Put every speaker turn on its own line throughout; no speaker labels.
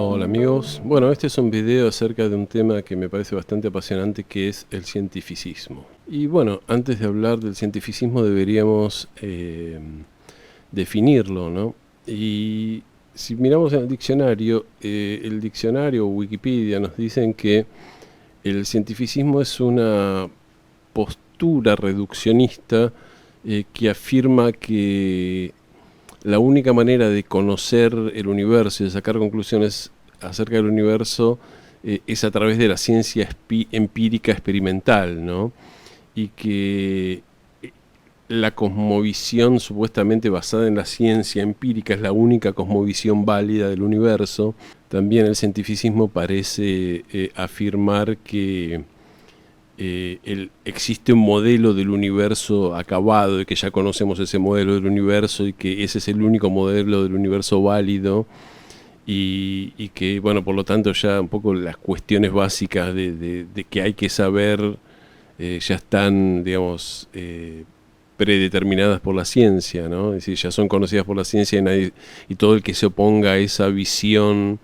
Hola amigos, bueno, este es un video acerca de un tema que me parece bastante apasionante, que es el cientificismo. Y bueno, antes de hablar del cientificismo deberíamos definirlo, ¿no? Y si miramos el diccionario o Wikipedia nos dicen que el cientificismo es una postura reduccionista que afirma que la única manera de conocer el universo y de sacar conclusiones acerca del universo es a través de la ciencia empírica experimental, ¿no? Y que la cosmovisión supuestamente basada en la ciencia empírica es la única cosmovisión válida del universo. También el cientificismo parece afirmar que existe un modelo del universo acabado y que ya conocemos ese modelo del universo y que ese es el único modelo del universo válido y que, bueno, por lo tanto ya un poco las cuestiones básicas de que hay que saber ya están, digamos, predeterminadas por la ciencia, ¿no? Es decir, ya son conocidas por la ciencia y todo el que se oponga a esa visión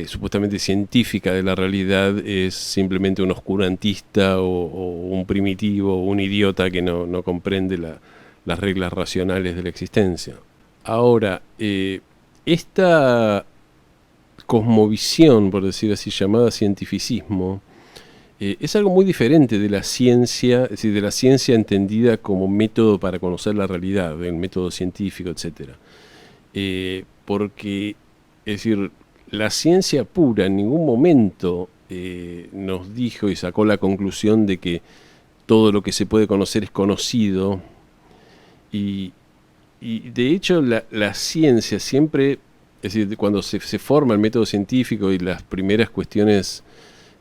supuestamente científica de la realidad es simplemente un oscurantista o un primitivo o un idiota que no comprende las reglas racionales de la existencia. Ahora, esta cosmovisión, por decir así, llamada cientificismo, es algo muy diferente de la ciencia, es decir, de la ciencia entendida como método para conocer la realidad, el método científico, etc. Porque, es decir, la ciencia pura en ningún momento nos dijo y sacó la conclusión de que todo lo que se puede conocer es conocido. Y de hecho la ciencia siempre, es decir, cuando se forma el método científico y las primeras cuestiones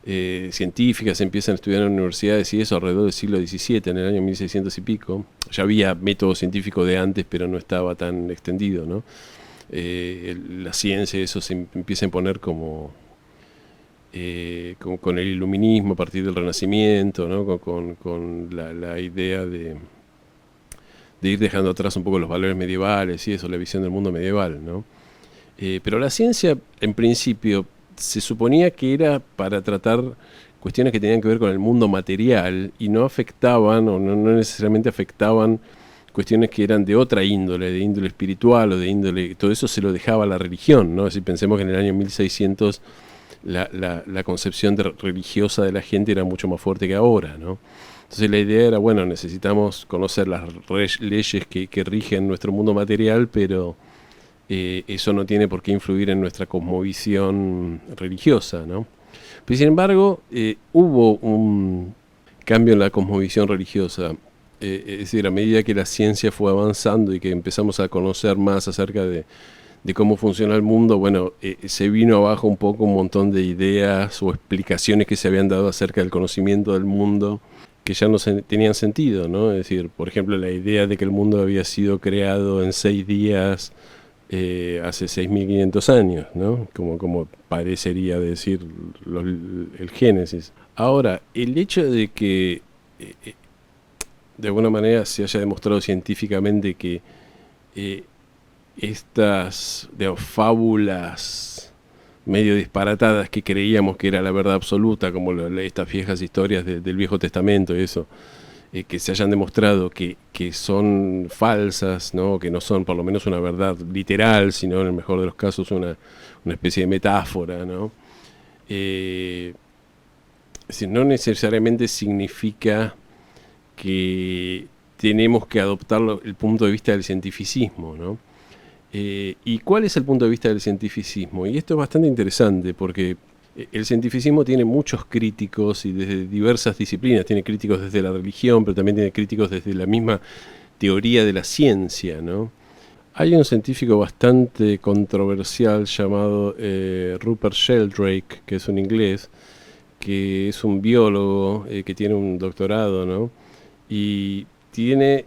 científicas se empiezan a estudiar en universidades y eso alrededor del siglo XVII, en el año 1600 y pico, ya había método científico de antes, pero no estaba tan extendido, ¿no? La ciencia, eso se empieza a imponer como con el iluminismo a partir del Renacimiento, ¿no? con la idea de ir dejando atrás un poco los valores medievales y eso, la visión del mundo medieval, ¿no? Pero la ciencia, en principio, se suponía que era para tratar cuestiones que tenían que ver con el mundo material y no afectaban o no necesariamente afectaban cuestiones que eran de otra índole, de índole espiritual o de índole, todo eso se lo dejaba a la religión, ¿no? Si pensemos que en el año 1600 la concepción religiosa de la gente era mucho más fuerte que ahora, ¿no? Entonces la idea era, bueno, necesitamos conocer las leyes que rigen nuestro mundo material, pero eso no tiene por qué influir en nuestra cosmovisión religiosa, ¿no? Pero sin embargo, hubo un cambio en la cosmovisión religiosa. Es decir, a medida que la ciencia fue avanzando y que empezamos a conocer más acerca de cómo funciona el mundo, bueno, se vino abajo un poco un montón de ideas o explicaciones que se habían dado acerca del conocimiento del mundo que ya no tenían sentido, ¿no? Es decir, por ejemplo, la idea de que el mundo había sido creado en 6 días hace 6.500 años, ¿no? Como parecería decir el Génesis. Ahora, el hecho de que de alguna manera se haya demostrado científicamente que estas, digamos, fábulas medio disparatadas que creíamos que era la verdad absoluta, como estas viejas historias del Viejo Testamento y eso, que se hayan demostrado que son falsas, ¿no? Que no son por lo menos una verdad literal, sino en el mejor de los casos una especie de metáfora, ¿no? Es decir, no necesariamente significa que tenemos que adoptar el punto de vista del cientificismo, ¿no? ¿Y cuál es el punto de vista del cientificismo? Y esto es bastante interesante porque el cientificismo tiene muchos críticos y desde diversas disciplinas. Tiene críticos desde la religión, pero también tiene críticos desde la misma teoría de la ciencia, ¿no? Hay un científico bastante controversial llamado Rupert Sheldrake, que es un inglés, que es un biólogo que tiene un doctorado, ¿no? Y tiene,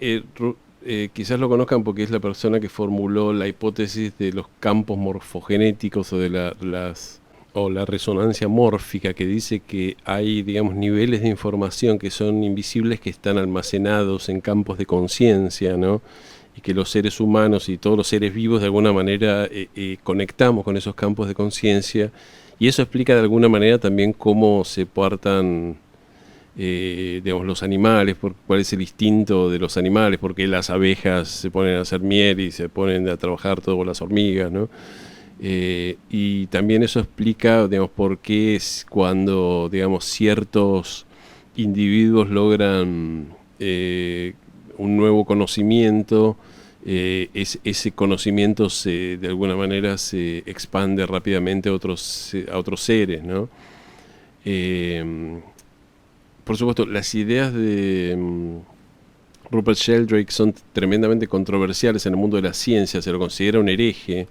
quizás lo conozcan porque es la persona que formuló la hipótesis de los campos morfogenéticos o de la resonancia mórfica, que dice que hay, digamos, niveles de información que son invisibles que están almacenados en campos de conciencia, ¿no? y que los seres humanos y todos los seres vivos de alguna manera conectamos con esos campos de conciencia, y eso explica de alguna manera también cómo se portan digamos, los animales, cuál es el instinto de los animales, porque las abejas se ponen a hacer miel y se ponen a trabajar todo con las hormigas, ¿no? Y también eso explica, digamos, por qué es cuando, digamos, ciertos individuos logran un nuevo conocimiento, ese conocimiento de alguna manera se expande rápidamente a otros seres, ¿no? Por supuesto, las ideas de Rupert Sheldrake son tremendamente controversiales en el mundo de la ciencia, se lo considera un hereje,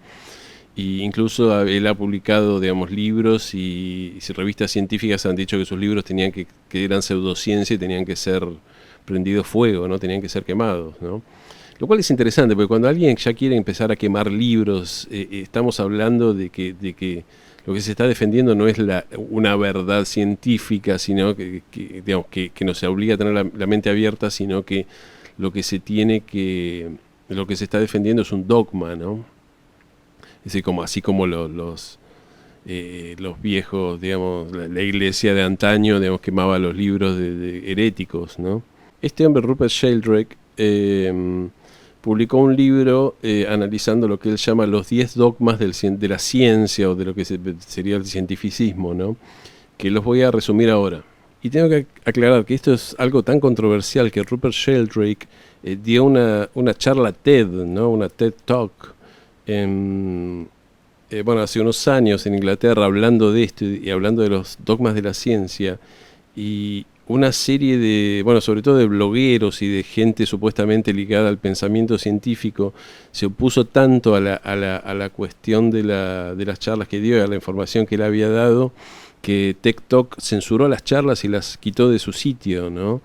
y incluso él ha publicado, digamos, libros y revistas científicas han dicho que sus libros que eran pseudociencia y tenían que ser prendidos fuego, ¿no? Tenían que ser quemados, ¿no? Lo cual es interesante, porque cuando alguien ya quiere empezar a quemar libros, estamos hablando de que lo que se está defendiendo no es una verdad científica, sino digamos, que nos obliga a tener la mente abierta, sino que lo que se está defendiendo es un dogma, ¿no? Es decir, así como los viejos, digamos, la iglesia de antaño, digamos, quemaba los libros de heréticos, ¿no? Este hombre, Rupert Sheldrake, publicó un libro analizando lo que él llama los 10 dogmas de la ciencia, o de lo que sería el cientificismo, ¿no? Que los voy a resumir ahora. Y tengo que aclarar que esto es algo tan controversial que Rupert Sheldrake dio una charla TED, ¿no? Una TED Talk, hace unos años en Inglaterra, hablando de esto y hablando de los dogmas de la ciencia, y una serie sobre todo de blogueros y de gente supuestamente ligada al pensamiento científico se opuso tanto a la cuestión de las charlas que dio y a la información que él había dado, que TikTok censuró las charlas y las quitó de su sitio, ¿no?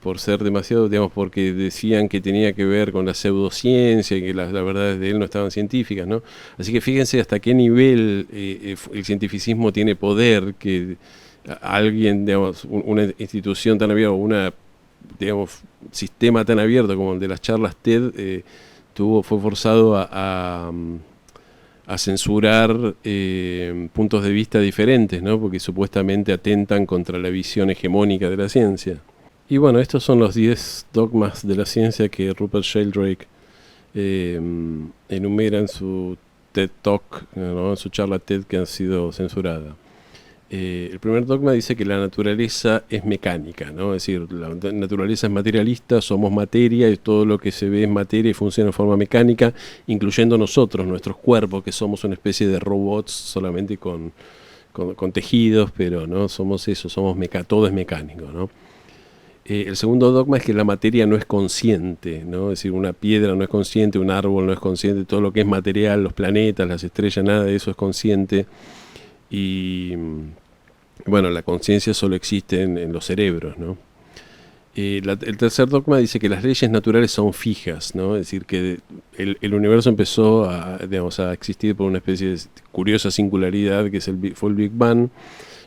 Por ser demasiado, digamos, porque decían que tenía que ver con la pseudociencia y que las verdades de él no estaban científicas, ¿no? Así que fíjense hasta qué nivel el cientificismo tiene poder, que alguien, digamos, una institución tan abierta, digamos, sistema tan abierto como el de las charlas TED, fue forzado a censurar puntos de vista diferentes, ¿no? Porque supuestamente atentan contra la visión hegemónica de la ciencia. Y bueno, estos son los 10 dogmas de la ciencia que Rupert Sheldrake enumera en su TED Talk, ¿no? En su charla TED, que ha sido censurada. El primer dogma dice que la naturaleza es mecánica, ¿no? Es decir, la naturaleza es materialista, somos materia y todo lo que se ve es materia y funciona de forma mecánica, incluyendo nosotros, nuestros cuerpos, que somos una especie de robots solamente con tejidos, pero no somos eso, todo es mecánico, ¿no? El segundo dogma es que la materia no es consciente, ¿no? Es decir, una piedra no es consciente, un árbol no es consciente, todo lo que es material, los planetas, las estrellas, nada de eso es consciente. Y bueno, la conciencia solo existe en los cerebros, ¿no? El tercer dogma dice que las leyes naturales son fijas, ¿no? Es decir, que el universo empezó a existir por una especie de curiosa singularidad que fue el Big Bang,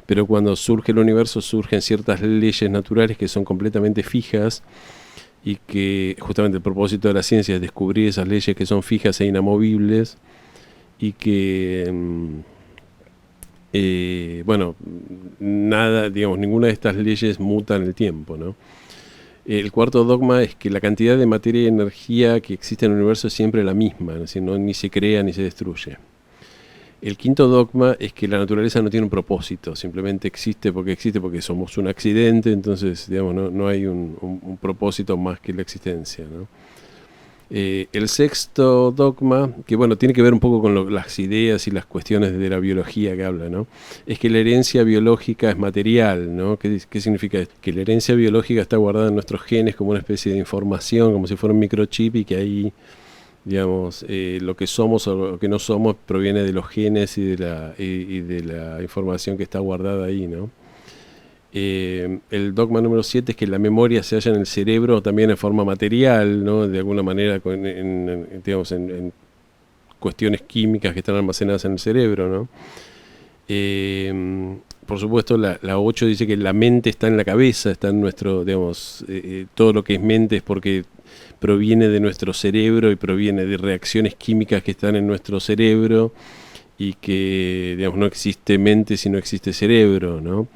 pero cuando surge el universo surgen ciertas leyes naturales que son completamente fijas, y que justamente el propósito de la ciencia es descubrir esas leyes que son fijas e inamovibles, y que ninguna de estas leyes muta en el tiempo, ¿no? El cuarto dogma es que la cantidad de materia y energía que existe en el universo es siempre la misma, es decir, ni se crea ni se destruye. El quinto dogma es que la naturaleza no tiene un propósito, simplemente existe porque somos un accidente, entonces, digamos, no hay un propósito más que la existencia, ¿no? El sexto dogma, que bueno, tiene que ver un poco con las ideas y las cuestiones de la biología que habla, ¿no? Es que la herencia biológica es material, ¿no? ¿Qué significa esto? Que la herencia biológica está guardada en nuestros genes como una especie de información, como si fuera un microchip, y que ahí, digamos, lo que somos o lo que no somos proviene de los genes y de la información que está guardada ahí, ¿no? El dogma número 7 es que la memoria se halla en el cerebro también en forma material, ¿no? De alguna manera, en cuestiones químicas que están almacenadas en el cerebro, ¿no? por supuesto, la 8 dice que la mente está en la cabeza, está en nuestro, digamos, todo lo que es mente es porque proviene de nuestro cerebro y proviene de reacciones químicas que están en nuestro cerebro y que, digamos, no existe mente si no existe cerebro, ¿no?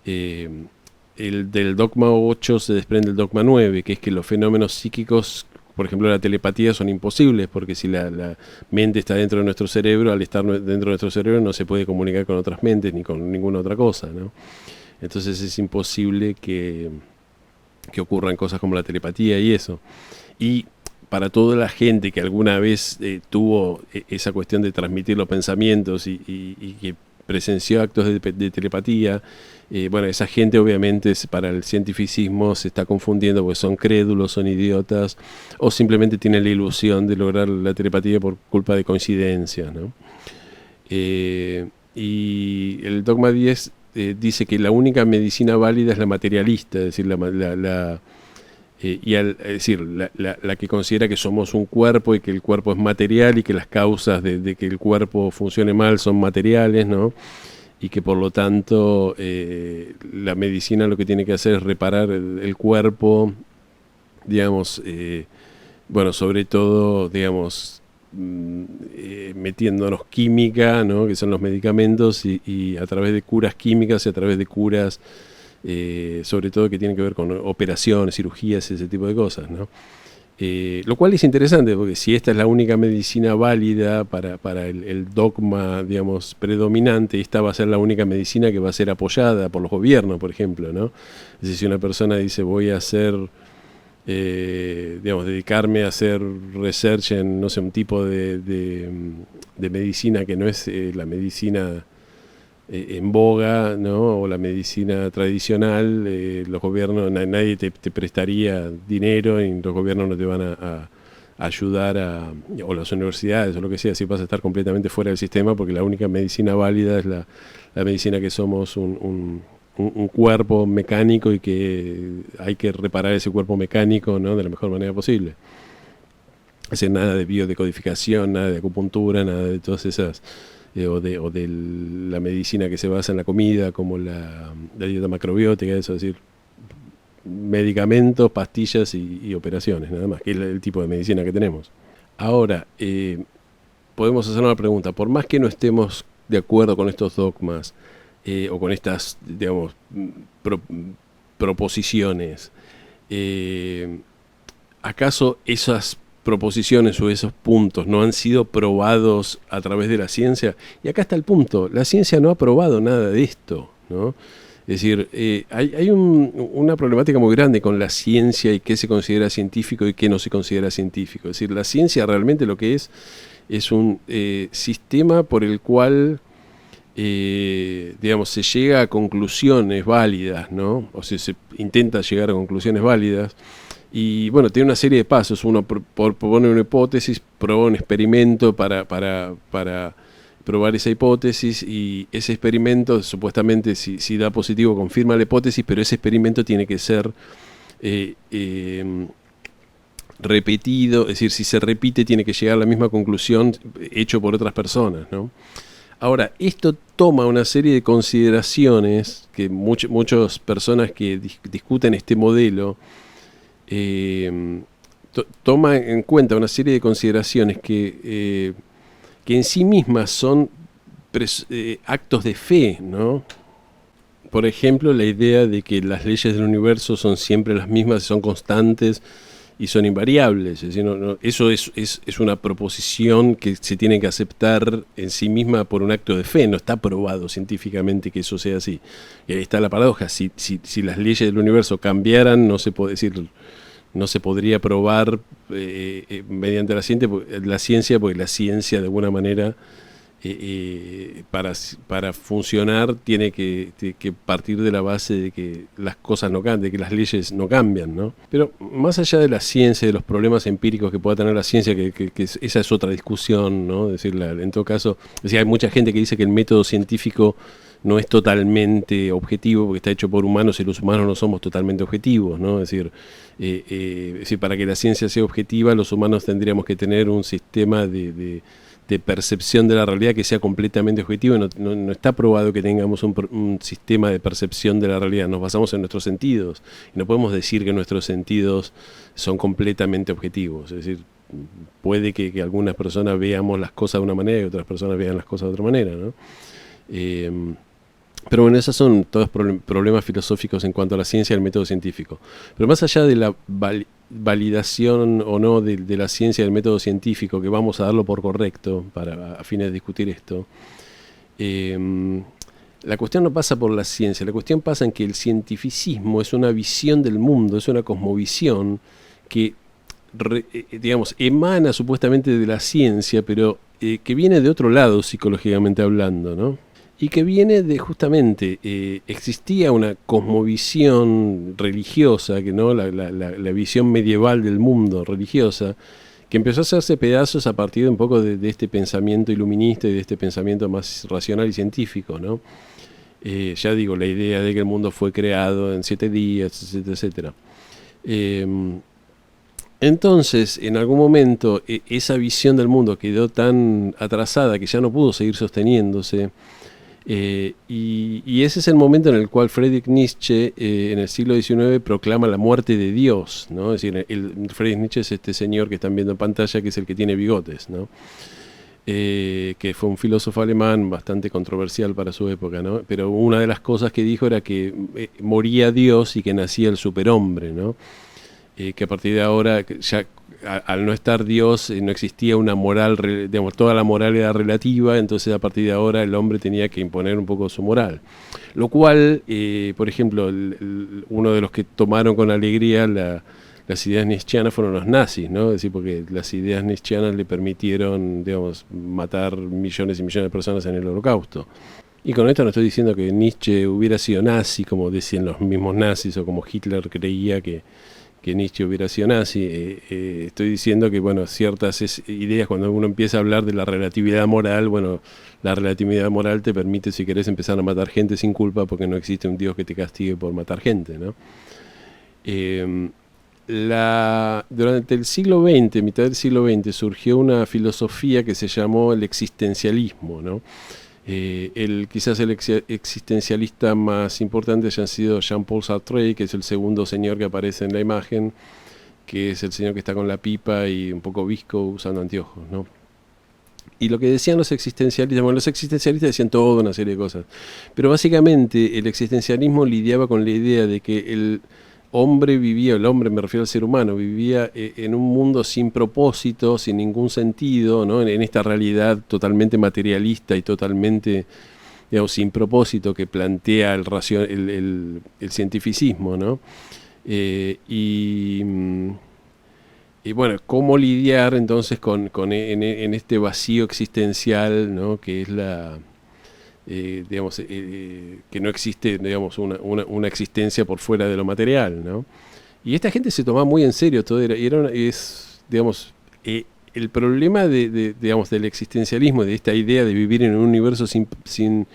Del dogma 8 se desprende el dogma 9, que es que los fenómenos psíquicos, por ejemplo la telepatía, son imposibles, porque si la mente está dentro de nuestro cerebro, al estar dentro de nuestro cerebro no se puede comunicar con otras mentes ni con ninguna otra cosa, ¿no? Entonces es imposible que ocurran cosas como la telepatía y eso. Y para toda la gente que alguna vez tuvo esa cuestión de transmitir los pensamientos y que presenció actos de telepatía, bueno, esa gente obviamente para el cientificismo se está confundiendo porque son crédulos, son idiotas, o simplemente tienen la ilusión de lograr la telepatía por culpa de coincidencias, ¿no? Y el dogma 10 dice que la única medicina válida es la materialista, es decir, la que considera que somos un cuerpo y que el cuerpo es material y que las causas de que el cuerpo funcione mal son materiales, ¿no? Y que por lo tanto la medicina lo que tiene que hacer es reparar el cuerpo, digamos, bueno, sobre todo, digamos, metiéndonos química, ¿no? Que son los medicamentos, y a través de curas químicas y a través de curas sobre todo que tienen que ver con operaciones, cirugías, ese tipo de cosas, ¿no? Lo cual es interesante, porque si esta es la única medicina válida para el dogma, digamos, predominante, esta va a ser la única medicina que va a ser apoyada por los gobiernos, por ejemplo, ¿no? Es decir, si una persona dice voy a hacer, digamos, dedicarme a hacer research en, no sé, un tipo de medicina que no es la medicina en boga, ¿no? O la medicina tradicional, los gobiernos, nadie te prestaría dinero y los gobiernos no te van a ayudar o las universidades o lo que sea, si vas a estar completamente fuera del sistema, porque la única medicina válida es la medicina que somos un cuerpo mecánico y que hay que reparar ese cuerpo mecánico, ¿no? De la mejor manera posible. Es decir, nada de biodecodificación, nada de acupuntura, nada de todas esas o de la medicina que se basa en la comida, como la dieta macrobiótica, eso, es decir, medicamentos, pastillas y operaciones, nada más, que es el tipo de medicina que tenemos. Ahora, podemos hacer una pregunta, por más que no estemos de acuerdo con estos dogmas o con estas, digamos, proposiciones, ¿acaso esas proposiciones o esos puntos no han sido probados a través de la ciencia? Y acá está el punto, la ciencia no ha probado nada de esto, ¿no? Es decir, hay una problemática muy grande con la ciencia y qué se considera científico y qué no se considera científico. Es decir, la ciencia realmente lo que es un sistema por el cual, digamos, se llega a conclusiones válidas, ¿no? O sea, se intenta llegar a conclusiones válidas. Y bueno, tiene una serie de pasos. Uno propone una hipótesis, prueba un experimento para probar esa hipótesis, y ese experimento supuestamente si da positivo confirma la hipótesis, pero ese experimento tiene que ser repetido, es decir, si se repite tiene que llegar a la misma conclusión hecho por otras personas, ¿no? Ahora, esto toma una serie de consideraciones que muchas personas que discuten este modelo toma en cuenta una serie de consideraciones que en sí mismas son actos de fe, ¿no? Por ejemplo, la idea de que las leyes del universo son siempre las mismas, son constantes y son invariables. Es decir, eso es una proposición que se tiene que aceptar en sí misma por un acto de fe, no está probado científicamente que eso sea así. Y ahí está la paradoja, si las leyes del universo cambiaran, no se puede decir... No se podría probar mediante la ciencia, porque la ciencia de alguna manera para funcionar tiene que partir de la base de que las cosas no cambian, de que las leyes no cambian, ¿no? Pero más allá de la ciencia, de los problemas empíricos que pueda tener la ciencia, que esa es otra discusión, ¿no? Es decir, en todo caso, hay mucha gente que dice que el método científico no es totalmente objetivo porque está hecho por humanos y los humanos no somos totalmente objetivos, ¿no? Es decir, para que la ciencia sea objetiva, los humanos tendríamos que tener un sistema de de percepción de la realidad que sea completamente objetivo. No está probado que tengamos un sistema de percepción de la realidad. Nos basamos en nuestros sentidos y no podemos decir que nuestros sentidos son completamente objetivos. Es decir, puede que algunas personas veamos las cosas de una manera y otras personas vean las cosas de otra manera, ¿no? Pero bueno, esos son todos problemas filosóficos en cuanto a la ciencia y el método científico. Pero más allá de la validación o no de la ciencia y del método científico, que vamos a darlo por correcto a fines de discutir esto, la cuestión no pasa por la ciencia, la cuestión pasa en que el cientificismo es una visión del mundo, es una cosmovisión que digamos, emana supuestamente de la ciencia, pero que viene de otro lado psicológicamente hablando, ¿no? Y que viene de justamente, existía una cosmovisión religiosa, que no la visión medieval del mundo religiosa, que empezó a hacerse pedazos a partir de un poco de este pensamiento iluminista y de este pensamiento más racional y científico, ¿no? Ya digo, la idea de que el mundo fue creado en 7 días, etcétera, etcétera. Entonces, en algún momento, esa visión del mundo quedó tan atrasada que ya no pudo seguir sosteniéndose. Y ese es el momento en el cual Friedrich Nietzsche, en el siglo XIX, proclama la muerte de Dios, ¿no? Es decir, Friedrich Nietzsche es este señor que están viendo en pantalla, que es el que tiene bigotes, ¿no? Que fue un filósofo alemán bastante controversial para su época, ¿no? Pero una de las cosas que dijo era que moría Dios y que nacía el superhombre, ¿no? Que a partir de ahora, ya al no estar Dios, no existía una moral, digamos, toda la moral era relativa, entonces a partir de ahora el hombre tenía que imponer un poco su moral. Lo cual, por ejemplo, uno de los que tomaron con alegría las ideas nietzscheanas fueron los nazis, ¿no? Es decir, porque las ideas nietzscheanas le permitieron, digamos, matar millones y millones de personas en el Holocausto. Y con esto no estoy diciendo que Nietzsche hubiera sido nazi, como decían los mismos nazis, o como Hitler creía que Nietzsche hubiera sido nazi. Estoy diciendo que, bueno, ciertas ideas, cuando uno empieza a hablar de la relatividad moral, bueno, la relatividad moral te permite, si querés, empezar a matar gente sin culpa, porque no existe un Dios que te castigue por matar gente, ¿no? Durante el siglo XX, mitad del siglo XX, surgió una filosofía que se llamó el existencialismo, ¿no? Quizás el existencialista más importante haya sido Jean-Paul Sartre, que es el segundo señor que aparece en la imagen, que es el señor que está con la pipa y un poco visco usando anteojos, ¿no? Y lo que decían los existencialistas, bueno, los existencialistas decían toda una serie de cosas, pero básicamente el existencialismo lidiaba con la idea de que el hombre me refiero al ser humano, vivía en un mundo sin propósito, sin ningún sentido, ¿no? En esta realidad totalmente materialista y totalmente, digamos, sin propósito que plantea el cientificismo, ¿no? Y bueno, ¿cómo lidiar entonces en este vacío existencial, ¿no? Que es digamos, que no existe, digamos, una existencia por fuera de lo material, ¿no? Y esta gente se tomaba muy en serio todo, digamos, el problema digamos, del existencialismo, de esta idea de vivir en un universo sin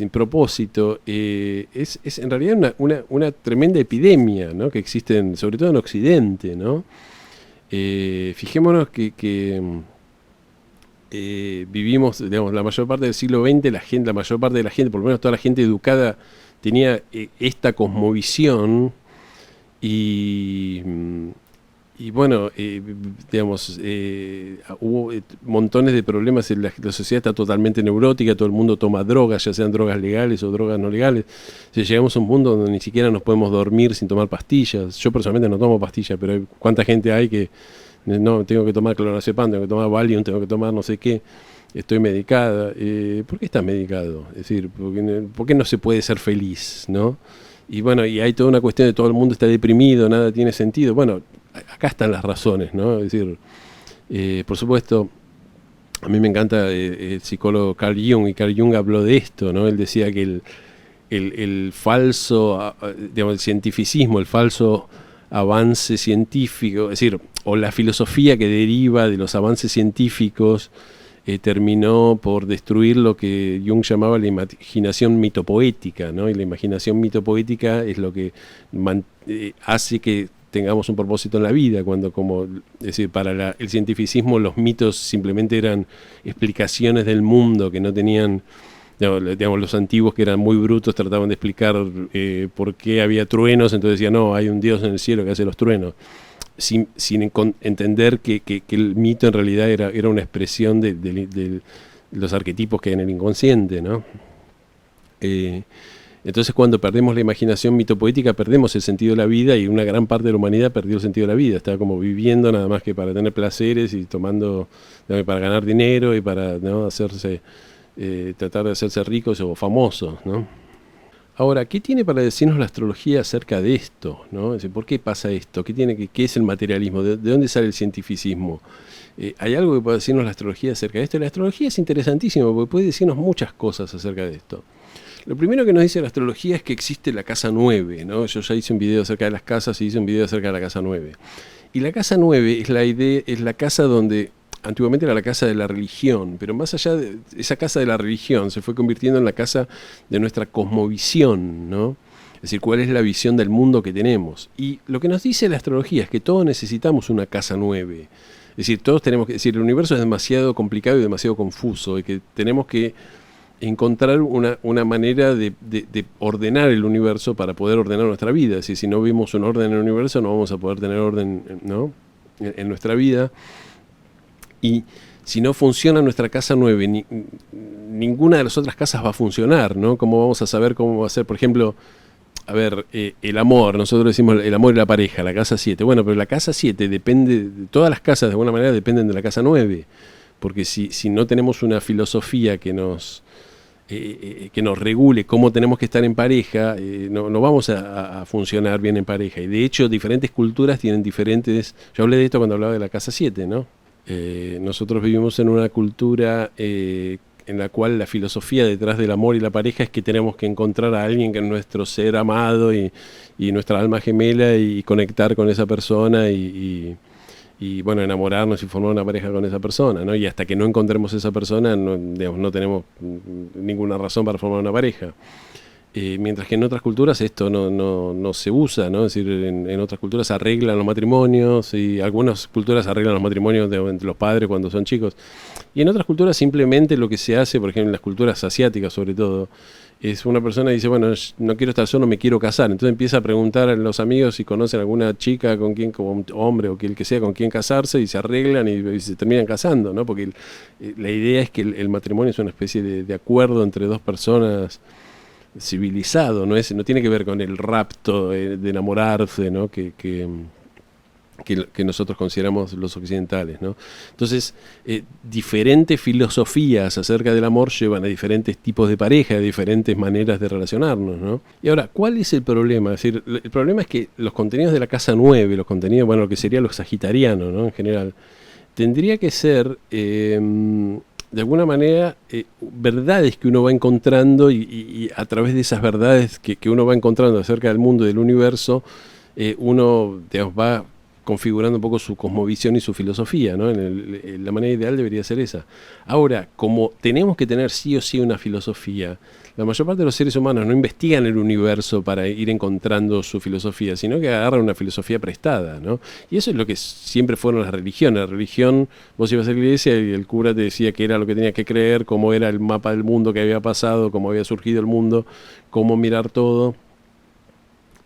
propósito, es en realidad una tremenda epidemia, ¿no? Que existe, sobre todo en Occidente, ¿no? Fijémonos que vivimos, digamos, la mayor parte del siglo XX, la mayor parte de la gente, por lo menos toda la gente educada, tenía esta cosmovisión y bueno, digamos, hubo montones de problemas, la sociedad está totalmente neurótica, todo el mundo toma drogas, ya sean drogas legales o drogas no legales. O sea, llegamos a un mundo donde ni siquiera nos podemos dormir sin tomar pastillas. Yo personalmente no tomo pastillas, pero ¿cuánta gente hay que no, tengo que tomar clonazepam, tengo que tomar Valium, tengo que tomar no sé qué, estoy medicada? ¿Por qué estás medicado? Es decir, ¿por qué no se puede ser feliz, no? Y bueno, y hay toda una cuestión de todo el mundo está deprimido, nada tiene sentido. Bueno, acá están las razones, ¿no? Es decir, por supuesto, a mí me encanta el psicólogo Carl Jung, y Carl Jung habló de esto, ¿no? Él decía que el falso, digamos, el cientificismo, el falso avance científico, es decir, o la filosofía que deriva de los avances científicos, terminó por destruir lo que Jung llamaba la imaginación mitopoética, ¿no? Y la imaginación mitopoética es lo que hace que tengamos un propósito en la vida, cuando es decir, para el cientificismo los mitos simplemente eran explicaciones del mundo que no tenían, digamos, los antiguos que eran muy brutos trataban de explicar por qué había truenos, entonces decían, no, hay un Dios en el cielo que hace los truenos, sin entender que el mito en realidad era una expresión de los arquetipos que hay en el inconsciente, ¿no? Entonces cuando perdemos la imaginación mitopoética perdemos el sentido de la vida, y una gran parte de la humanidad perdió el sentido de la vida, estaba como viviendo nada más que para tener placeres y tomando, para ganar dinero y para, ¿no?, tratar de hacerse ricos o famosos, ¿no? Ahora, ¿qué tiene para decirnos la astrología acerca de esto, ¿no? Es decir, ¿por qué pasa esto? ¿Qué es el materialismo? ¿De dónde sale el cientificismo? ¿Hay algo que pueda decirnos la astrología acerca de esto? La astrología es interesantísima porque puede decirnos muchas cosas acerca de esto. Lo primero que nos dice la astrología es que existe la casa 9, ¿no? Yo ya hice un video acerca de las casas y hice un video acerca de la casa 9. Y la casa 9 es la casa donde antiguamente era la casa de la religión, pero más allá de esa casa de la religión se fue convirtiendo en la casa de nuestra cosmovisión, ¿no? Es decir, cuál es la visión del mundo que tenemos. Y lo que nos dice la astrología es que todos necesitamos una casa 9. Es decir, todos tenemos que decir, el universo es demasiado complicado y demasiado confuso, y que tenemos que encontrar una manera de ordenar el universo para poder ordenar nuestra vida. Es decir, si no vemos un orden en el universo, no vamos a poder tener orden, ¿no?, en nuestra vida. Y si no funciona nuestra casa 9, ninguna de las otras casas va a funcionar, ¿no? ¿Cómo vamos a saber cómo va a ser? Por ejemplo, a ver, el amor, nosotros decimos el amor y la pareja, la casa 7. Bueno, pero la casa 7 depende, todas las casas de alguna manera dependen de la casa 9, porque si no tenemos una filosofía que nos regule cómo tenemos que estar en pareja, no vamos a funcionar bien en pareja. Y de hecho, diferentes culturas tienen diferentes... Yo hablé de esto cuando hablaba de la casa 7, ¿no? Nosotros vivimos en una cultura en la cual la filosofía detrás del amor y la pareja es que tenemos que encontrar a alguien que es nuestro ser amado y nuestra alma gemela, y conectar con esa persona y bueno, enamorarnos y formar una pareja con esa persona, ¿no? Y hasta que no encontremos esa persona no tenemos ninguna razón para formar una pareja. Mientras que en otras culturas esto no se usa, ¿no? Es decir, en otras culturas se arreglan los matrimonios, y algunas culturas arreglan los matrimonios entre los padres cuando son chicos. Y en otras culturas simplemente lo que se hace, por ejemplo en las culturas asiáticas sobre todo, es una persona dice, bueno, no quiero estar solo, me quiero casar. Entonces empieza a preguntar a los amigos si conocen alguna chica con quien, como hombre o el que sea, con quien casarse, y se arreglan y se terminan casando, ¿no? Porque la idea es que el matrimonio es una especie de acuerdo entre dos personas civilizado, no tiene que ver con el rapto de enamorarse, ¿no? que nosotros consideramos los occidentales, ¿no? Entonces, diferentes filosofías acerca del amor llevan a diferentes tipos de pareja, a diferentes maneras de relacionarnos, ¿no? Y ahora, ¿cuál es el problema? Es decir, el problema es que los contenidos de la casa 9, los contenidos, bueno, lo que sería los sagitarianos, ¿no?, en general, tendría que ser de alguna manera verdades que uno va encontrando, y a través de esas verdades que uno va encontrando acerca del mundo y del universo, uno, digamos, va configurando un poco su cosmovisión y su filosofía, ¿no? La manera ideal debería ser esa. Ahora, como tenemos que tener sí o sí una filosofía, la mayor parte de los seres humanos no investigan el universo para ir encontrando su filosofía, sino que agarran una filosofía prestada, ¿no? Y eso es lo que siempre fueron las religiones. La religión, vos ibas a la iglesia y el cura te decía qué era lo que tenías que creer, cómo era el mapa del mundo que había pasado, cómo había surgido el mundo, cómo mirar todo.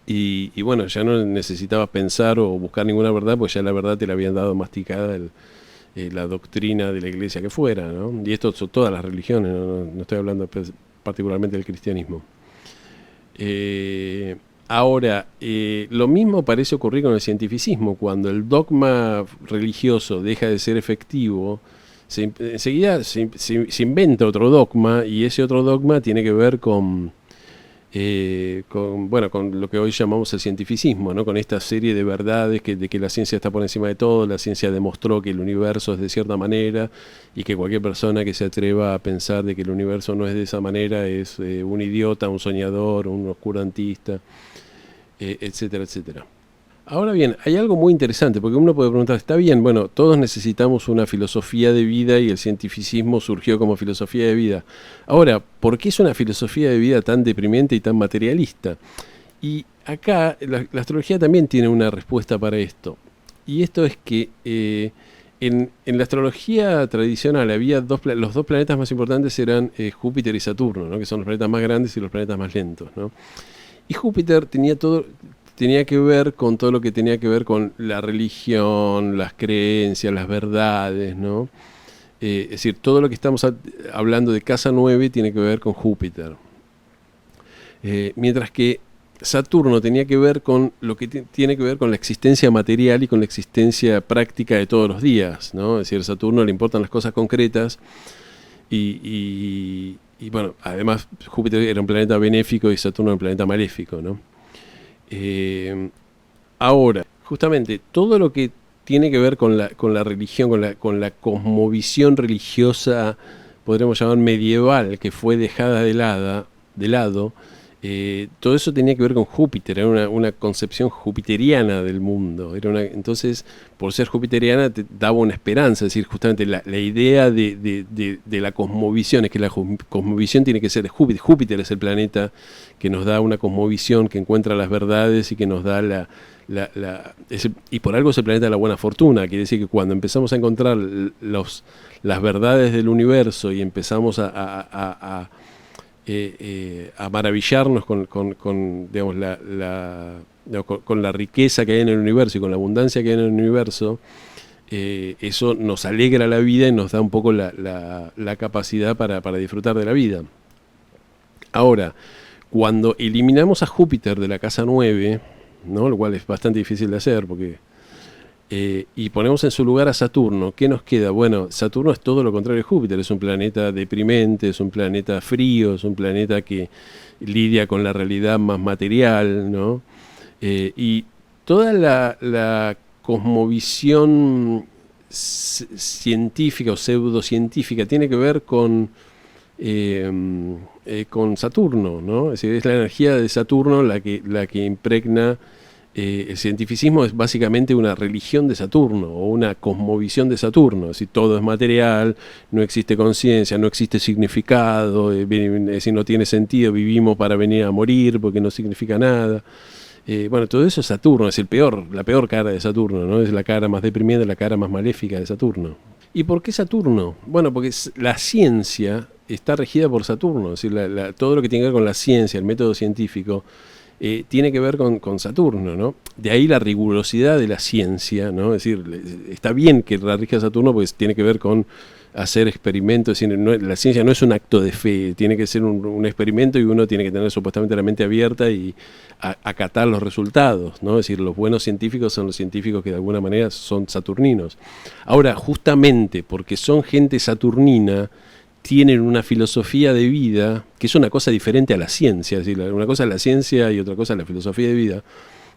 Y bueno, ya no necesitabas pensar o buscar ninguna verdad, porque ya la verdad te la habían dado masticada la doctrina de la iglesia que fuera, ¿no? Y esto son todas las religiones, no estoy hablando particularmente del cristianismo. Ahora, lo mismo parece ocurrir con el cientificismo. Cuando el dogma religioso deja de ser efectivo, enseguida se inventa otro dogma, y ese otro dogma tiene que ver con lo que hoy llamamos el cientificismo, ¿no? Con esta serie de verdades de que la ciencia está por encima de todo. La ciencia demostró que el universo es de cierta manera, y que cualquier persona que se atreva a pensar de que el universo no es de esa manera es un idiota, un soñador, un oscurantista, etcétera, etcétera. Ahora bien, hay algo muy interesante, porque uno puede preguntar, está bien, bueno, todos necesitamos una filosofía de vida y el cientificismo surgió como filosofía de vida. Ahora, ¿por qué es una filosofía de vida tan deprimente y tan materialista? Y acá la astrología también tiene una respuesta para esto. Y esto es que en la astrología tradicional había los dos planetas más importantes eran Júpiter y Saturno, ¿no? Que son los planetas más grandes y los planetas más lentos, ¿no? Y Júpiter tenía que ver con todo lo que tenía que ver con la religión, las creencias, las verdades, ¿no? Es decir, todo lo que estamos hablando de casa 9 tiene que ver con Júpiter. Mientras que Saturno tenía que ver con lo que tiene que ver con la existencia material y con la existencia práctica de todos los días, ¿no? Es decir, a Saturno le importan las cosas concretas y bueno, además Júpiter era un planeta benéfico y Saturno era un planeta maléfico, ¿no? Ahora, justamente, todo lo que tiene que ver con la religión, con la cosmovisión religiosa, podríamos llamar medieval, que fue dejada de lado, todo eso tenía que ver con Júpiter, era una concepción jupiteriana del mundo. Entonces, por ser jupiteriana, te daba una esperanza, es decir, justamente la idea de la cosmovisión es que la cosmovisión tiene que ser de Júpiter. Júpiter es el planeta que nos da una cosmovisión, que encuentra las verdades y que nos da y por algo es el planeta de la buena fortuna. Quiere decir que cuando empezamos a encontrar las verdades del universo y empezamos a maravillarnos digamos, con la riqueza que hay en el universo y con la abundancia que hay en el universo, eso nos alegra la vida y nos da un poco la capacidad para disfrutar de la vida. Ahora, cuando eliminamos a Júpiter de la casa 9, ¿no? Lo cual es bastante difícil de hacer porque y ponemos en su lugar a Saturno, ¿qué nos queda? Bueno, Saturno es todo lo contrario de Júpiter, es un planeta deprimente, es un planeta frío, es un planeta que lidia con la realidad más material, ¿no? Y toda la cosmovisión científica o pseudocientífica tiene que ver con Saturno, ¿no? Es decir, es la energía de Saturno la que impregna. El cientificismo es básicamente una religión de Saturno o una cosmovisión de Saturno, es decir, todo es material, no existe conciencia, no existe significado, es decir, no tiene sentido, vivimos para venir a morir porque no significa nada. Bueno, todo eso es Saturno, es la peor cara de Saturno, ¿no? Es la cara más deprimente, la cara más maléfica de Saturno. ¿Y por qué Saturno? Bueno, porque la ciencia está regida por Saturno, es decir, todo lo que tiene que ver con la ciencia, el método científico, tiene que ver con Saturno, ¿no? De ahí la rigurosidad de la ciencia, ¿no? Es decir, está bien que la rija Saturno, pues tiene que ver con hacer experimentos, es decir, la ciencia no es un acto de fe, tiene que ser un experimento y uno tiene que tener supuestamente la mente abierta y acatar los resultados, ¿no? Es decir, los buenos científicos son los científicos que de alguna manera son saturninos. Ahora, justamente porque son gente saturnina, tienen una filosofía de vida que es una cosa diferente a la ciencia, es decir, una cosa es la ciencia y otra cosa es la filosofía de vida,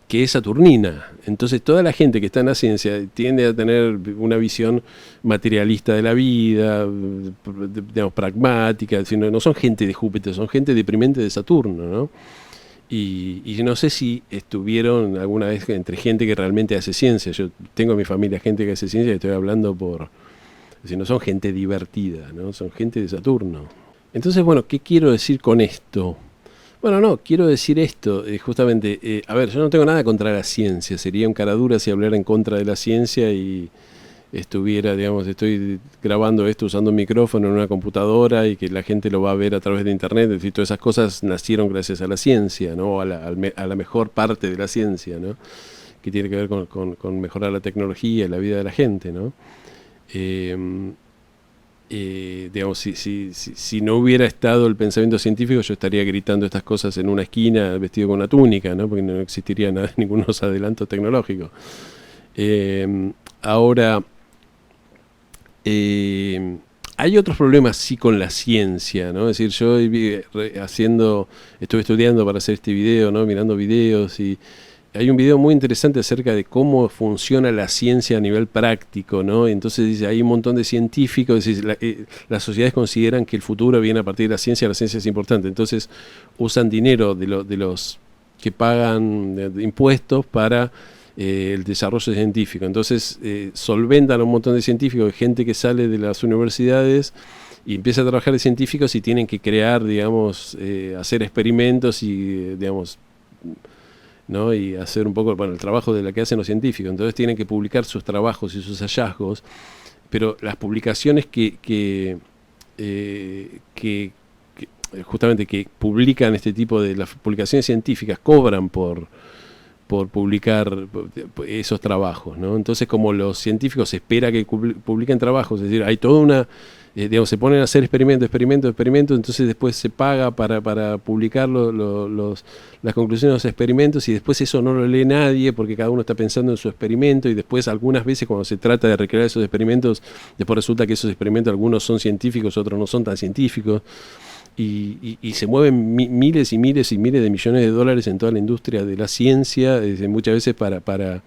que es saturnina. Entonces toda la gente que está en la ciencia tiende a tener una visión materialista de la vida, digamos, pragmática, es decir, no son gente de Júpiter, son gente deprimente de Saturno, ¿no? Y no sé si estuvieron alguna vez entre gente que realmente hace ciencia. Yo tengo en mi familia gente que hace ciencia y estoy hablando es decir, no son gente divertida, ¿no? Son gente de Saturno. Entonces, bueno, ¿qué quiero decir con esto? Bueno, no, quiero decir esto, justamente, a ver, yo no tengo nada contra la ciencia, sería un cara dura si hablara en contra de la ciencia y estuviera, digamos, estoy grabando esto usando un micrófono en una computadora y que la gente lo va a ver a través de internet, es decir, todas esas cosas nacieron gracias a la ciencia, ¿no? A la mejor parte de la ciencia, ¿no? Que tiene que ver con mejorar la tecnología y la vida de la gente, ¿no? Digamos, si no hubiera estado el pensamiento científico, yo estaría gritando estas cosas en una esquina vestido con una túnica, ¿no? Porque no existiría nada, ningunos adelantos tecnológicos. Ahora, hay otros problemas sí con la ciencia, ¿no? Es decir, yo estuve estudiando para hacer este video, ¿no? Mirando videos y hay un video muy interesante acerca de cómo funciona la ciencia a nivel práctico, ¿no? Entonces dice, hay un montón de científicos, las sociedades consideran que el futuro viene a partir de la ciencia es importante, entonces usan dinero de los que pagan de impuestos para el desarrollo científico. Entonces solventan a un montón de científicos, de gente que sale de las universidades y empieza a trabajar de científicos y tienen que crear, digamos, hacer experimentos y, digamos, ¿no? Y hacer un poco, bueno, el trabajo de la que hacen los científicos. Entonces tienen que publicar sus trabajos y sus hallazgos, pero las publicaciones justamente que publican este tipo de las publicaciones científicas cobran por publicar esos trabajos, ¿no? Entonces, como los científicos espera que publiquen trabajos, es decir, hay toda una, digamos, se ponen a hacer experimentos, entonces después se paga para publicar las conclusiones de los experimentos, y después eso no lo lee nadie porque cada uno está pensando en su experimento, y después algunas veces cuando se trata de recrear esos experimentos, después resulta que esos experimentos algunos son científicos, otros no son tan científicos. Y se mueven miles y miles y miles de millones de dólares en toda la industria de la ciencia, muchas veces para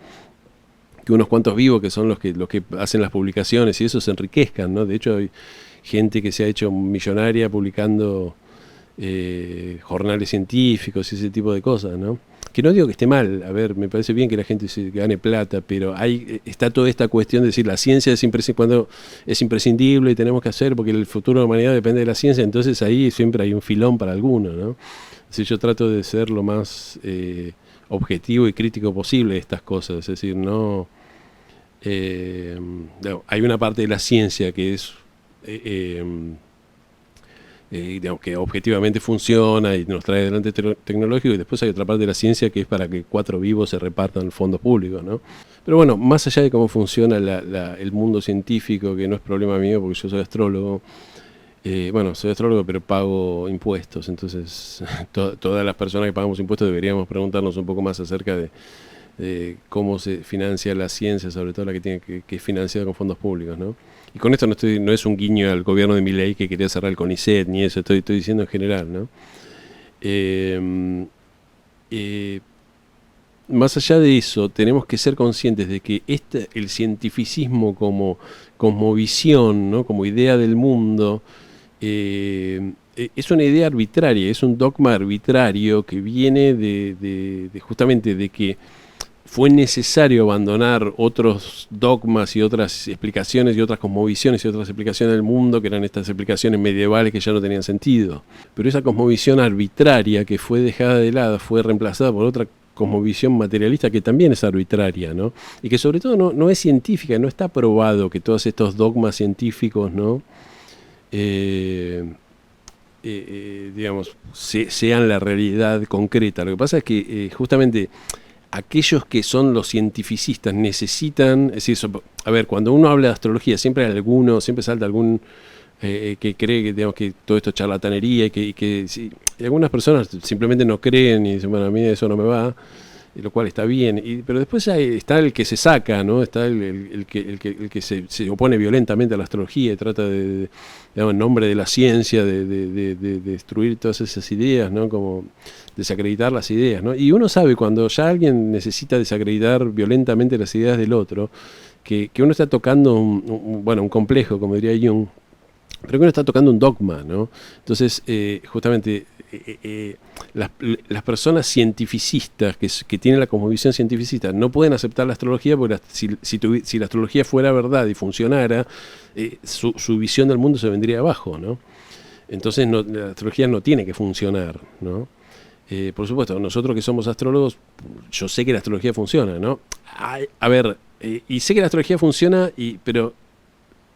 que unos cuantos vivos, que son los que hacen las publicaciones y eso, se enriquezcan, ¿no? De hecho, hay gente que se ha hecho millonaria publicando jornales científicos y ese tipo de cosas, ¿no? Que no digo que esté mal, a ver, me parece bien que la gente se gane plata, pero está toda esta cuestión de decir la ciencia cuando es imprescindible y tenemos que hacer porque el futuro de la humanidad depende de la ciencia, entonces ahí siempre hay un filón para alguno, ¿no? Así yo trato de ser lo más objetivo y crítico posible de estas cosas, es decir, no hay una parte de la ciencia que es digamos, que objetivamente funciona y nos trae adelante tecnológico, y después hay otra parte de la ciencia que es para que 4 vivos se repartan fondos públicos, ¿no? Pero bueno, más allá de cómo funciona el mundo científico, que no es problema mío porque yo soy astrólogo, soy astrólogo pero pago impuestos, entonces todas las personas que pagamos impuestos deberíamos preguntarnos un poco más acerca de cómo se financia la ciencia, sobre todo la que tiene que es financiada con fondos públicos, ¿no? Y con esto no es un guiño al gobierno de Milei que quería cerrar el CONICET, ni eso, estoy diciendo en general, ¿no? Más allá de eso, tenemos que ser conscientes de que el cientificismo como cosmovisión, ¿no? Como idea del mundo, es una idea arbitraria, es un dogma arbitrario que viene justamente de que fue necesario abandonar otros dogmas y otras explicaciones y otras cosmovisiones y otras explicaciones del mundo, que eran estas explicaciones medievales que ya no tenían sentido. Pero esa cosmovisión arbitraria que fue dejada de lado fue reemplazada por otra cosmovisión materialista que también es arbitraria, ¿no? Y que sobre todo no es científica, no está probado que todos estos dogmas científicos, ¿no? Digamos, sean la realidad concreta. Lo que pasa es que justamente aquellos que son los cientificistas necesitan, es decir, a ver, cuando uno habla de astrología siempre salta algún que cree que, digamos, que todo esto es charlatanería y algunas personas simplemente no creen y dicen, bueno, a mí eso no me va, lo cual está bien, pero después está el que se saca, ¿no? Está el que se opone violentamente a la astrología y trata digamos, en nombre de la ciencia de destruir todas esas ideas, ¿no? Como desacreditar las ideas, ¿no? Y uno sabe cuando ya alguien necesita desacreditar violentamente las ideas del otro, que uno está tocando un complejo, como diría Jung, pero que uno está tocando un dogma, ¿no? Entonces, justamente las personas cientificistas que tienen la cosmovisión cientificista no pueden aceptar la astrología porque si la astrología fuera verdad y funcionara, su visión del mundo se vendría abajo, ¿no? Entonces la astrología no tiene que funcionar, ¿no? Por supuesto, nosotros que somos astrólogos, yo sé que la astrología funciona, ¿no? A ver, y sé que la astrología funciona, pero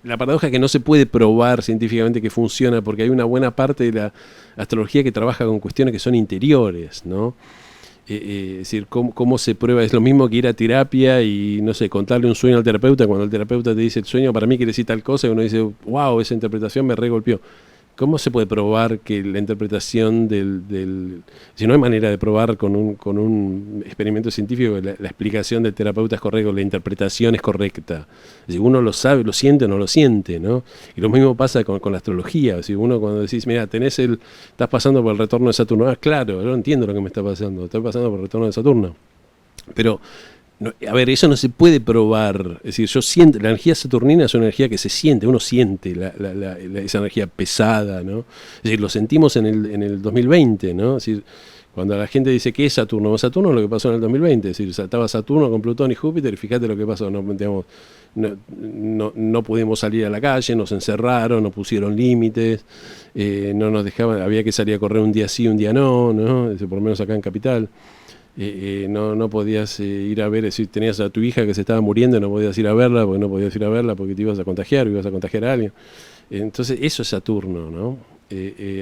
la paradoja es que no se puede probar científicamente que funciona porque hay una buena parte de la astrología que trabaja con cuestiones que son interiores, ¿no? Es decir, ¿cómo se prueba? Es lo mismo que ir a terapia y, no sé, contarle un sueño al terapeuta. Cuando el terapeuta te dice el sueño para mí quiere decir tal cosa, y uno dice, wow, esa interpretación me regolpeó. ¿Cómo se puede probar que la interpretación si no hay manera de probar con un experimento científico la explicación del terapeuta es correcta, la interpretación es correcta? Si uno lo sabe, lo siente o no lo siente, ¿no? Y lo mismo pasa con la astrología. Si uno cuando decís, mira, estás pasando por el retorno de Saturno, claro, yo no entiendo lo que me está pasando, estoy pasando por el retorno de Saturno. Pero no, a ver, eso no se puede probar. Es decir, yo siento, la energía saturnina es una energía que se siente, uno siente esa energía pesada, ¿no? Es decir, lo sentimos en el 2020, ¿no? Es decir, cuando la gente dice ¿qué es Saturno? Saturno es lo que pasó en el 2020, es decir, estaba Saturno con Plutón y Júpiter y fíjate lo que pasó, no pudimos salir a la calle, nos encerraron, nos pusieron límites, no nos dejaban, había que salir a correr un día sí, un día no, por lo menos acá en Capital. no podías ir a ver, si tenías a tu hija que se estaba muriendo, no podías ir a verla porque no podías ir a verla porque te ibas a contagiar o ibas a contagiar a alguien. Entonces eso es Saturno, ¿no?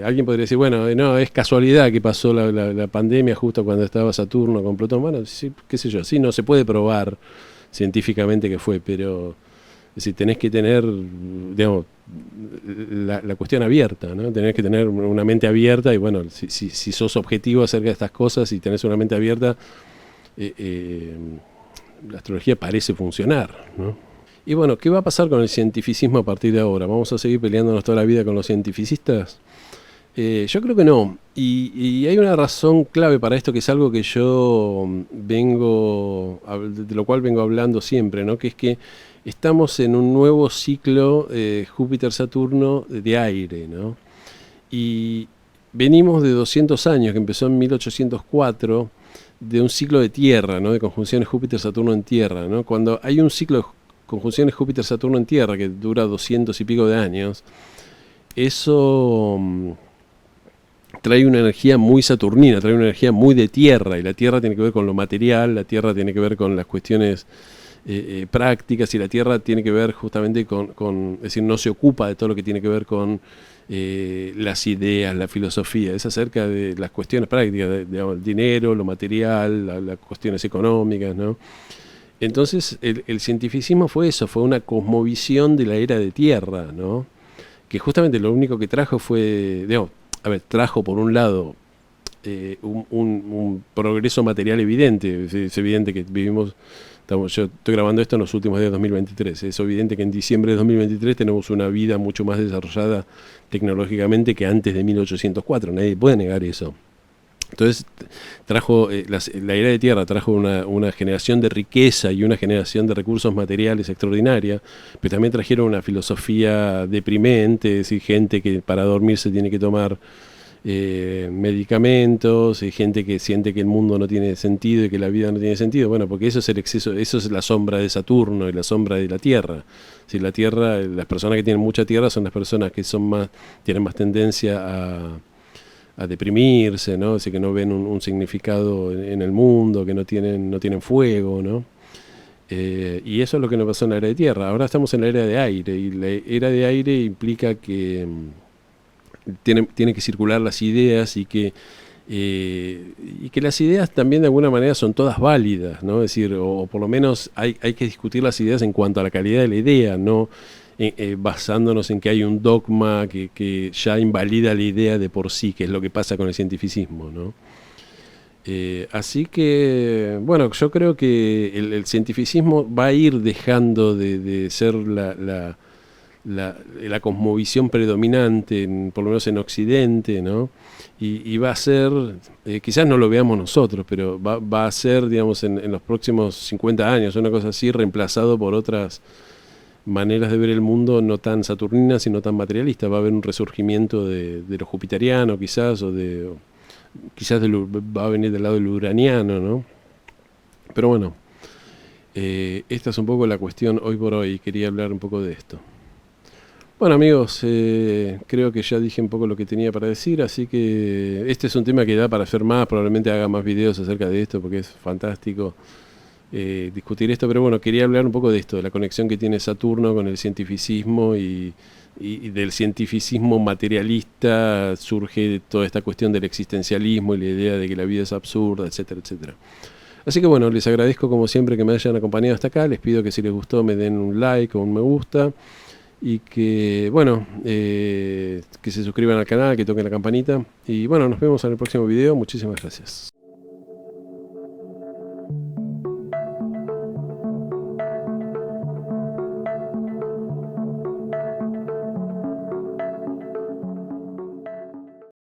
Alguien podría decir, bueno, no, es casualidad que pasó la pandemia justo cuando estaba Saturno con Plutón. Bueno, sí, qué sé yo, sí, no se puede probar científicamente que fue, pero es decir, tenés que tener, digamos, la cuestión abierta, ¿no? Tenés que tener una mente abierta y bueno, si sos objetivo acerca de estas cosas y tenés una mente abierta, la astrología parece funcionar, ¿no? Y bueno, ¿qué va a pasar con el cientificismo a partir de ahora? ¿Vamos a seguir peleándonos toda la vida con los cientificistas? Yo creo que no. Y hay una razón clave para esto que es algo que yo de lo cual vengo hablando siempre, ¿no? Que es que estamos en un nuevo ciclo Júpiter-Saturno de aire, ¿no? Y venimos de 200 años, que empezó en 1804, de un ciclo de tierra, ¿no? De conjunciones Júpiter-Saturno en tierra, ¿no? Cuando hay un ciclo de conjunciones Júpiter-Saturno en tierra que dura 200 y pico de años, eso trae una energía muy saturnina, trae una energía muy de tierra, y la tierra tiene que ver con lo material, la tierra tiene que ver con las cuestiones prácticas, y la tierra tiene que ver justamente con, es decir, no se ocupa de todo lo que tiene que ver con las ideas, la filosofía, es acerca de las cuestiones prácticas, digamos, el dinero, lo material, las cuestiones económicas, ¿no? Entonces el cientificismo fue eso, fue una cosmovisión de la era de tierra, ¿no? Que justamente lo único que trajo fue, digamos, trajo por un lado un progreso material evidente. Es evidente que vivimos, yo estoy grabando esto en los últimos días de 2023, es evidente que en diciembre de 2023 tenemos una vida mucho más desarrollada tecnológicamente que antes de 1804, nadie puede negar eso. Entonces trajo la era de tierra trajo una generación de riqueza y una generación de recursos materiales extraordinaria, pero también trajeron una filosofía deprimente, es decir, gente que para dormirse tiene que tomar medicamentos, gente que siente que el mundo no tiene sentido y que la vida no tiene sentido. Bueno, porque eso es el exceso, eso es la sombra de Saturno y la sombra de la Tierra. Si la Tierra, las personas que tienen mucha Tierra son las personas que tienen más tendencia a deprimirse, ¿no? Así que no ven un significado en el mundo, que no tienen fuego, ¿no? Y eso es lo que nos pasó en la era de tierra. Ahora estamos en la era de aire, y la era de aire implica que tienen que circular las ideas y que las ideas también de alguna manera son todas válidas, ¿no? Es decir, o por lo menos hay que discutir las ideas en cuanto a la calidad de la idea, no basándonos en que hay un dogma que ya invalida la idea de por sí, que es lo que pasa con el cientificismo, ¿no? Así que, bueno, yo creo que el cientificismo va a ir dejando de ser la cosmovisión predominante, por lo menos en Occidente, ¿no? Y va a ser, quizás no lo veamos nosotros, pero va a ser, digamos, en los próximos 50 años, una cosa así, reemplazado por otras maneras de ver el mundo no tan saturninas y no tan materialistas. Va a haber un resurgimiento de lo jupiteriano quizás, quizás va a venir del lado del uraniano, ¿no? Pero bueno, esta es un poco la cuestión hoy por hoy, quería hablar un poco de esto. Bueno amigos, creo que ya dije un poco lo que tenía para decir, así que este es un tema que da para hacer más, probablemente haga más videos acerca de esto porque es fantástico discutir esto, pero bueno, quería hablar un poco de esto, de la conexión que tiene Saturno con el cientificismo y del cientificismo materialista surge toda esta cuestión del existencialismo y la idea de que la vida es absurda, etcétera, etcétera. Así que bueno, les agradezco como siempre que me hayan acompañado hasta acá, les pido que si les gustó me den un like o un me gusta y que, bueno, que se suscriban al canal, que toquen la campanita y bueno, nos vemos en el próximo video, muchísimas gracias.